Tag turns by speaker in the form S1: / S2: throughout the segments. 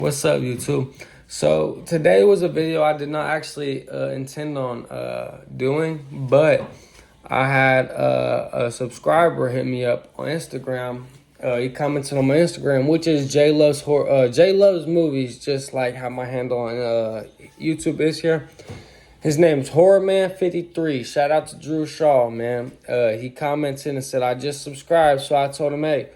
S1: What's up, YouTube? So today was a video I did not actually intend on doing, but I had a subscriber hit me up on Instagram. He commented on my Instagram, which is J Loves Movies, just like how my handle on YouTube is here. His name's HorrorMan53. Shout out to Drew Shaw, man. He commented and said, I just subscribed, so I told him, hey,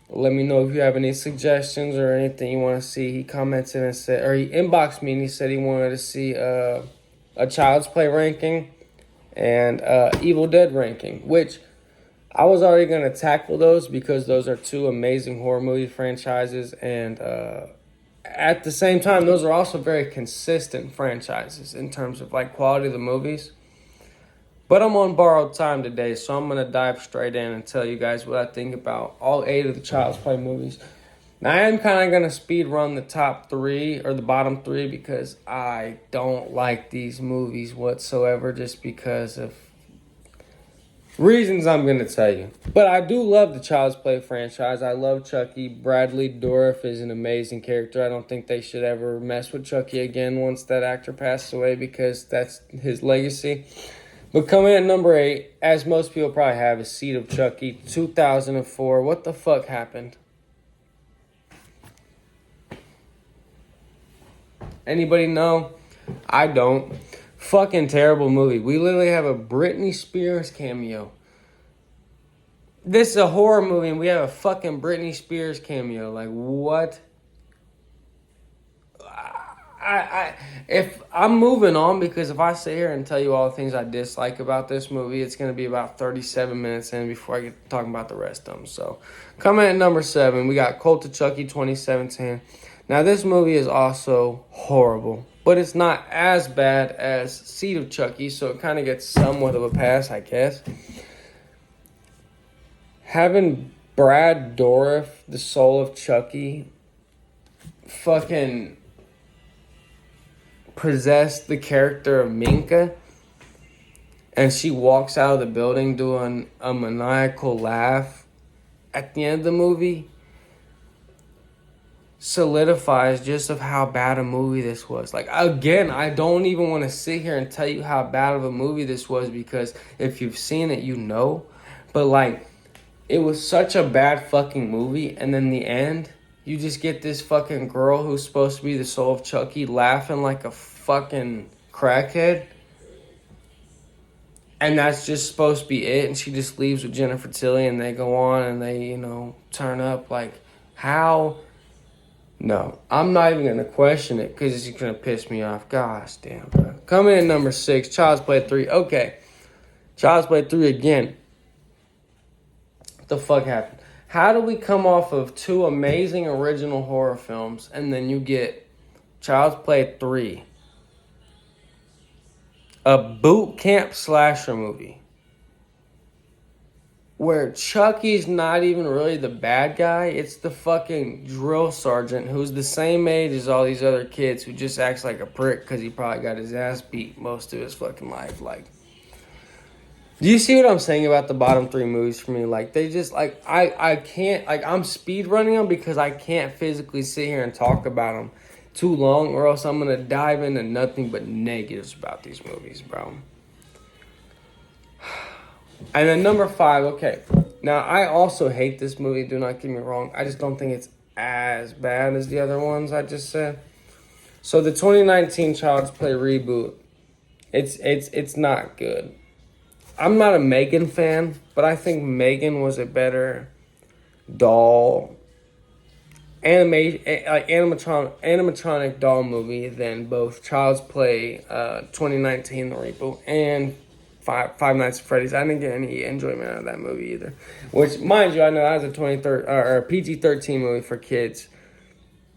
S1: let me know if you have any suggestions or anything you want to see. He commented and said, or he inboxed me and he said he wanted to see a Child's Play ranking and Evil Dead ranking, which I was already going to tackle those because those are two amazing horror movie franchises. And at the same time, those are also very consistent franchises in terms of like quality of the movies. But I'm on borrowed time today, so I'm going to dive straight in and tell you guys what I think about all 8 of the Child's Play movies. Now, I am kind of going to speed run the top 3 or the bottom 3 because I don't like these movies whatsoever just because of reasons I'm going to tell you. But I do love the Child's Play franchise. I love Chucky. Bradley Dorff is an amazing character. I don't think they should ever mess with Chucky again once that actor passes away because that's his legacy. But coming in at number 8, as most people probably have, is Seed of Chucky, 2004. What the fuck happened? Anybody know? I don't. Fucking terrible movie. We literally have a Britney Spears cameo. This is a horror movie and we have a fucking Britney Spears cameo. Like, what? If I'm moving on, because if I sit here and tell you all the things I dislike about this movie, it's going to be about 37 minutes in before I get to talking about the rest of them. So, coming at number 7, we got Cult of Chucky 2017. Now, this movie is also horrible, but it's not as bad as Seed of Chucky, so it kind of gets somewhat of a pass, I guess. Having Brad Dourif, the soul of Chucky, fucking possessed the character of Minka, and she walks out of the building doing a maniacal laugh at the end of the movie, solidifies just of how bad a movie this was. Like, again, I don't even want to sit here and tell you how bad of a movie this was because if you've seen it, you know. But like, it was such a bad fucking movie, and then the end, you just get this fucking girl who's supposed to be the soul of Chucky laughing like a fucking crackhead. And that's just supposed to be it. And she just leaves with Jennifer Tilly and they go on and they, turn up. Like, how? No, I'm not even going to question it because it's going to piss me off. Gosh damn, bro. Coming in number 6, Child's Play 3. Okay. Child's Play 3 again. What the fuck happened? How do we come off of 2 amazing original horror films and then you get Child's Play 3? A boot camp slasher movie where Chucky's not even really the bad guy. It's the fucking drill sergeant who's the same age as all these other kids who just acts like a prick because he probably got his ass beat most of his fucking life. Like, do you see what I'm saying about the bottom 3 movies for me? Like, they just, like, I can't, like, I'm speed running them because I can't physically sit here and talk about them too long or else I'm going to dive into nothing but negatives about these movies, bro. And then number 5, okay. Now, I also hate this movie, do not get me wrong. I just don't think it's as bad as the other ones I just said. So the 2019 Child's Play reboot, it's not good. I'm not a Megan fan, but I think Megan was a better doll, animatronic doll movie than both Child's Play 2019, the reboot, and Five Nights at Freddy's. I didn't get any enjoyment out of that movie either. Which, mind you, I know that was a PG-13 movie for kids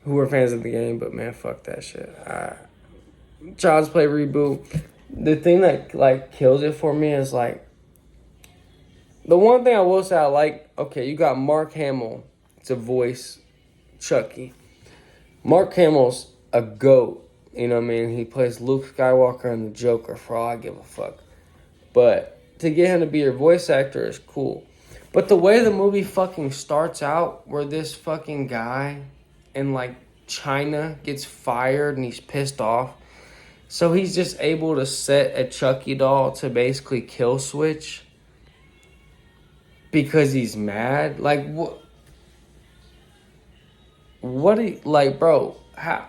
S1: who were fans of the game, but man, fuck that shit. Child's Play reboot. The thing that, like, kills it for me is, like, the one thing I will say I like, okay, you got Mark Hamill to voice Chucky. Mark Hamill's a GOAT, you know what I mean? He plays Luke Skywalker and the Joker for all I give a fuck. But to get him to be your voice actor is cool. But the way the movie fucking starts out, where this fucking guy in, like, China gets fired and he's pissed off. So he's just able to set a Chucky doll to basically kill switch because he's mad. Like, what? What do you, like, bro? How?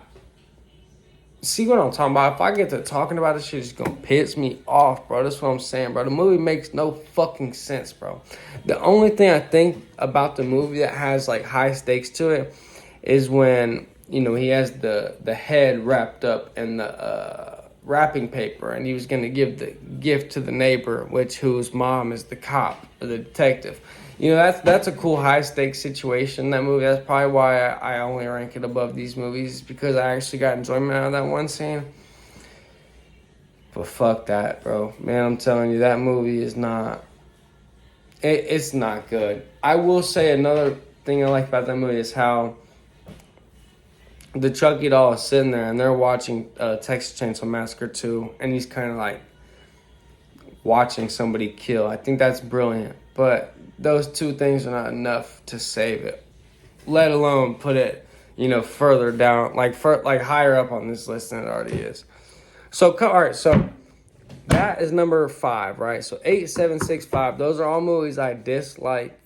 S1: See what I'm talking about? If I get to talking about this shit, it's gonna piss me off, bro. That's what I'm saying, bro. The movie makes no fucking sense, bro. The only thing I think about the movie that has like high stakes to it is when, you know, he has the head wrapped up in the wrapping paper, and he was gonna give the gift to the neighbor, whose mom is the cop or the detective. You know, that's a cool high stakes situation. That movie. That's probably why I only rank it above these movies, because I actually got enjoyment out of that one scene. But fuck that, bro. Man, I'm telling you, that movie is not. It's not good. I will say another thing I like about that movie is how the Chucky doll is sitting there and they're watching Texas Chainsaw Massacre 2, and he's kind of like watching somebody kill. I think that's brilliant. But those two things are not enough to save it, let alone put it, you know, further down, like higher up on this list than it already is. So, all right, so that is number 5, right? So 8, 7, 6, 5. Those are all movies I dislike,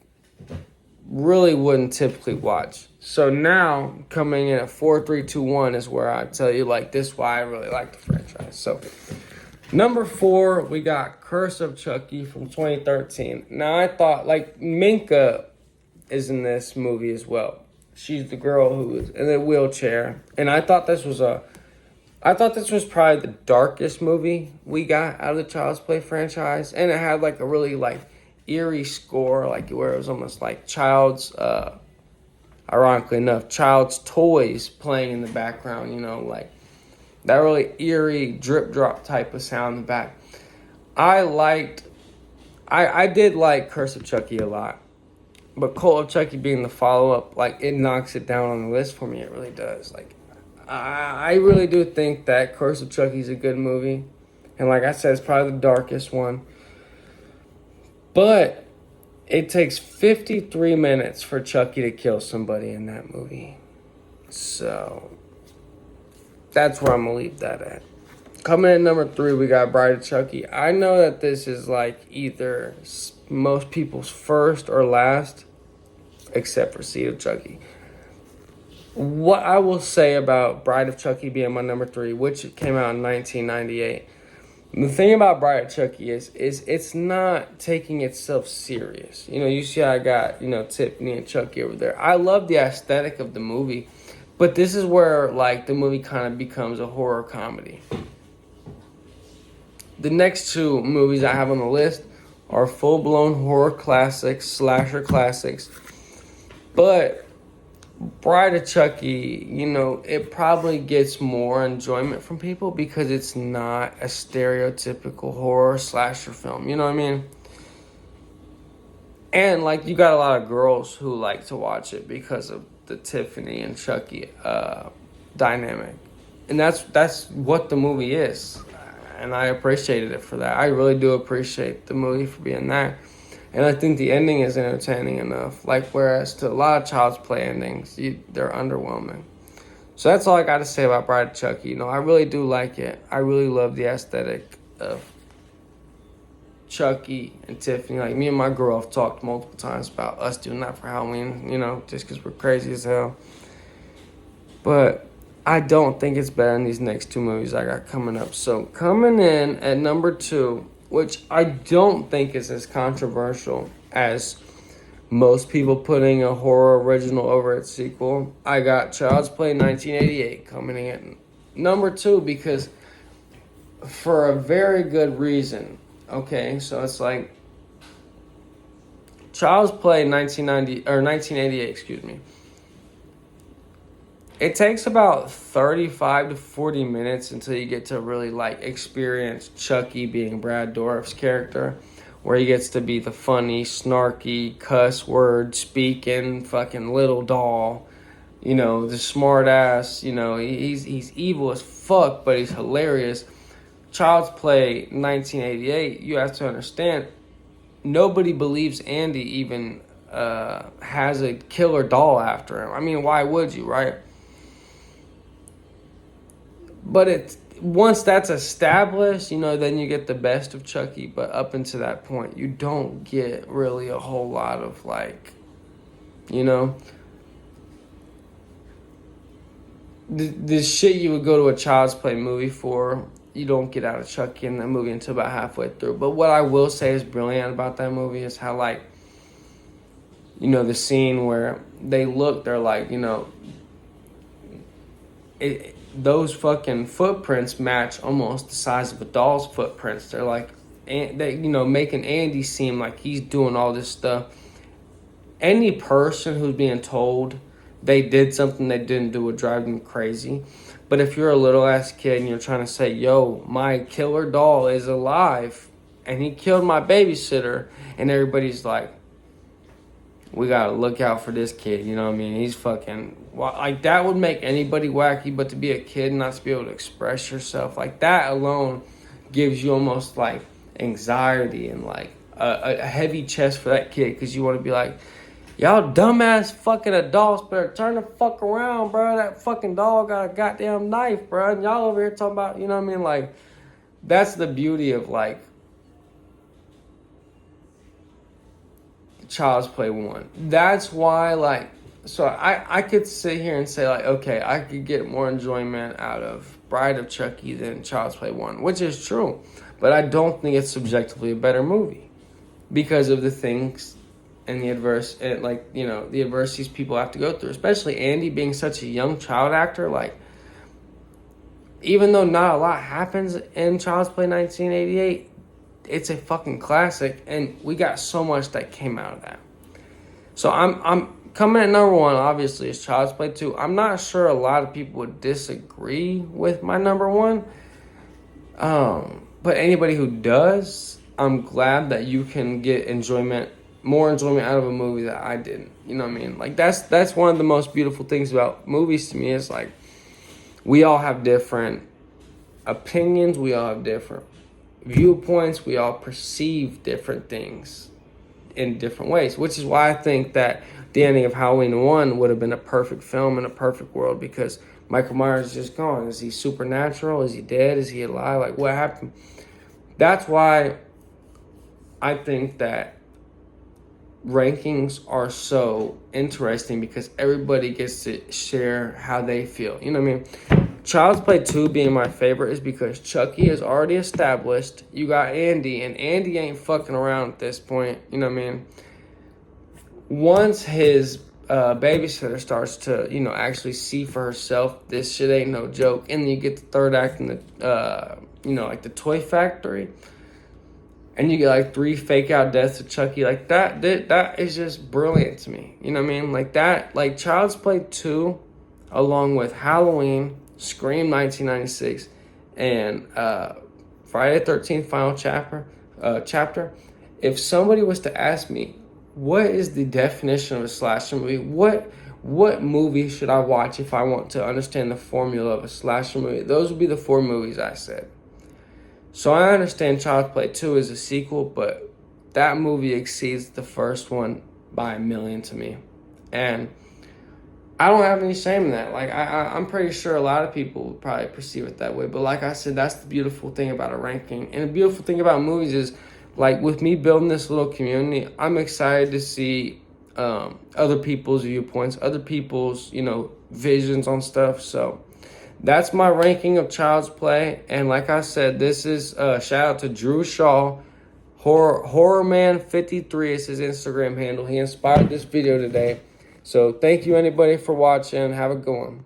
S1: really wouldn't typically watch. So now coming in at 4, 3, 2, 1 is where I tell you, like, this is why I really like the franchise. So number 4, we got Curse of Chucky from 2013. Now, I thought, like, Minka is in this movie as well. She's the girl who is in a wheelchair. And I thought this was probably the darkest movie we got out of the Child's Play franchise. And it had, like, a really, like, eerie score, like, where it was almost like ironically enough, child's toys playing in the background, you know, like, that really eerie drip drop type of sound in the back. I did like Curse of Chucky a lot. But Cult of Chucky being the follow-up, like, it knocks it down on the list for me. It really does. Like, I really do think that Curse of Chucky is a good movie. And like I said, it's probably the darkest one. But it takes 53 minutes for Chucky to kill somebody in that movie. So that's where I'm going to leave that at. Coming in number 3, we got Bride of Chucky. I know that this is like either most people's first or last, except for Seed of Chucky. What I will say about Bride of Chucky being my number 3, which came out in 1998. The thing about Bride of Chucky is it's not taking itself serious. You know, you see I got, you know, Tiffany and Chucky over there. I love the aesthetic of the movie, but this is where, like, the movie kind of becomes a horror comedy. The next 2 movies I have on the list are full-blown horror classics, slasher classics. But Bride of Chucky, you know, it probably gets more enjoyment from people because it's not a stereotypical horror slasher film. You know what I mean? And, like, you got a lot of girls who like to watch it because of the Tiffany and Chucky dynamic. And that's what the movie is. And I appreciated it for that. I really do appreciate the movie for being that. And I think the ending is entertaining enough. Like, whereas to a lot of Child's Play endings, they're underwhelming. So that's all I got to say about Bride of Chucky. You know, I really do like it. I really love the aesthetic of Chucky and Tiffany. Like, me and my girl have talked multiple times about us doing that for Halloween, you know, just because we're crazy as hell. But I don't think it's better than these next 2 movies I got coming up. So coming in at number 2, which I don't think is as controversial as most people putting a horror original over its sequel, I got Child's Play 1988 coming in at number 2 because for a very good reason. Okay, so it's like Child's Play 1988, excuse me. It takes about 35 to 40 minutes until you get to really, like, experience Chucky being Brad Dourif's character, where he gets to be the funny, snarky, cuss word speaking fucking little doll, you know, the smart ass, you know, he's evil as fuck, but he's hilarious. Child's Play 1988, you have to understand, nobody believes Andy even has a killer doll after him. I mean, why would you, right? But it's once that's established, you know, then you get the best of Chucky. But up until that point, you don't get really a whole lot of like, you know, the shit you would go to a Child's Play movie for. You don't get out of Chucky in that movie until about halfway through. But what I will say is brilliant about that movie is how, like, you know, the scene where they're like, you know, those fucking footprints match almost the size of a doll's footprints. They're like, they, you know, making Andy seem like he's doing all this stuff. Any person who's being told they did something they didn't do would drive them crazy. But if you're a little ass kid and you're trying to say, yo, my killer doll is alive and he killed my babysitter, and everybody's like, we gotta look out for this kid, you know what I mean? He's fucking, like, that would make anybody wacky, but to be a kid and not to be able to express yourself, like, that alone gives you almost, like, anxiety and, like, a heavy chest for that kid, because you want to be like, y'all dumbass fucking adults better turn the fuck around, bro. That fucking doll got a goddamn knife, bro. And y'all over here talking about, you know what I mean? Like, that's the beauty of, like, Child's Play 1. That's why, like, so I could sit here and say, like, okay, I could get more enjoyment out of Bride of Chucky than Child's Play 1, which is true. But I don't think it's subjectively a better movie because of the things and the the adversities people have to go through, especially Andy being such a young child actor. Like, even though not a lot happens in Child's Play 1988, it's a fucking classic, and we got so much that came out of that. So I'm coming at number one, obviously, is Child's Play 2. I'm not sure a lot of people would disagree with my number one. But anybody who does, I'm glad that you can get more enjoyment out of a movie that I didn't. You know what I mean? Like, that's one of the most beautiful things about movies to me, is like, we all have different opinions, we all have different viewpoints, we all perceive different things in different ways, which is why I think that the ending of Halloween 1 would have been a perfect film in a perfect world, because Michael Myers is just gone. Is he supernatural? Is he dead? Is he alive? Like, what happened? That's why I think that rankings are so interesting, because everybody gets to share how they feel. You know what I mean? Child's Play 2 being my favorite is because Chucky is already established. You got Andy, and Andy ain't fucking around at this point. You know what I mean? Once his babysitter starts to, you know, actually see for herself, this shit ain't no joke. And then you get the third act in the, like the toy factory. And you get like 3 fake out deaths of Chucky. Like, that is just brilliant to me. You know what I mean? Like, that, like, Child's Play 2, along with Halloween, Scream 1996, and Friday the 13th final chapter. If somebody was to ask me, what is the definition of a slasher movie? What movie should I watch if I want to understand the formula of a slasher movie? Those would be the 4 movies I said. So I understand Child's Play 2 is a sequel, but that movie exceeds the first one by 1,000,000 to me. And I don't have any shame in that. Like, I'm pretty sure a lot of people would probably perceive it that way. But like I said, that's the beautiful thing about a ranking. And the beautiful thing about movies is, like, with me building this little community, I'm excited to see other people's viewpoints, other people's, visions on stuff. So that's my ranking of Child's Play. And like I said, this is shout out to Drew Shaw, Horrorman53 is his Instagram handle. He inspired this video today. So thank you, anybody, for watching. Have a good one.